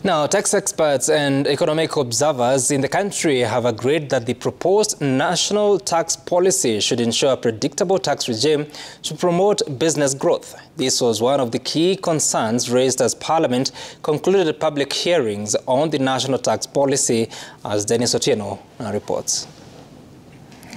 Now, tax experts and economic observers in the country have agreed that the proposed national tax policy should ensure a predictable tax regime to promote business growth. This was one of the key concerns raised as Parliament concluded public hearings on the national tax policy, as Dennis Otieno reports.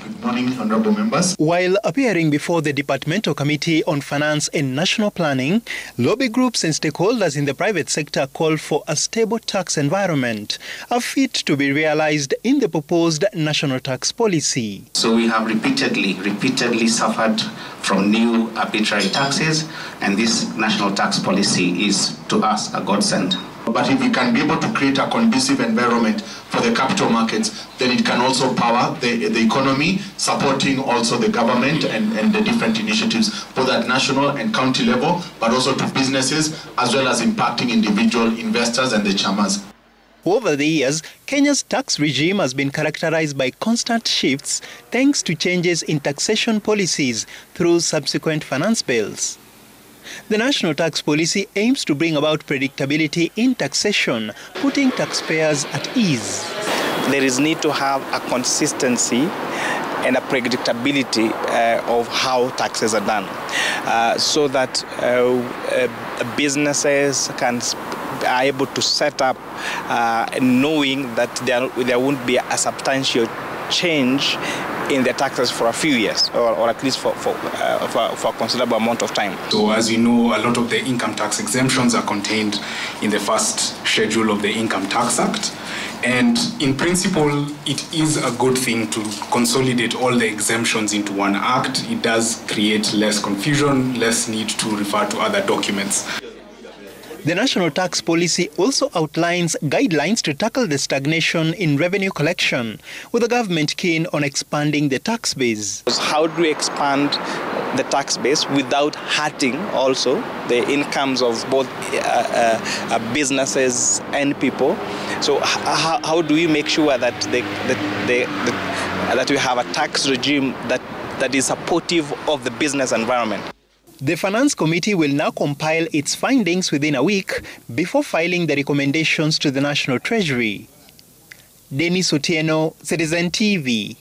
Good morning, honorable members. While appearing before the Departmental Committee on Finance and National Planning, lobby groups and stakeholders in the private sector called for a stable tax environment, a feat to be realized in the proposed national tax policy. So we have repeatedly suffered from new arbitrary taxes, and this national tax policy is, to us, a godsend. But if we can be able to create a conducive environment for the capital markets, then it can also power the economy, supporting also the government and the different initiatives, both at national and county level, but also to businesses, as well as impacting individual investors and the chairmans. Over the years, Kenya's tax regime has been characterized by constant shifts thanks to changes in taxation policies through subsequent finance bills. The national tax policy aims to bring about predictability in taxation, putting taxpayers at ease. There is need to have a consistency and a predictability of how taxes are done, so that businesses are able to set up knowing that there won't be a substantial change in their taxes for a few years, or at least for a considerable amount of time. So as you know, a lot of the income tax exemptions are contained in the first schedule of the Income Tax Act. And in principle, it is a good thing to consolidate all the exemptions into one act. It does create less confusion, less need to refer to other documents. The national tax policy also outlines guidelines to tackle the stagnation in revenue collection, with the government keen on expanding the tax base. How do we expand the tax base without hurting also the incomes of both businesses and people? So how do we make sure that that we have a tax regime that is supportive of the business environment? The Finance Committee will now compile its findings within a week before filing the recommendations to the National Treasury. Dennis Otieno, Citizen TV.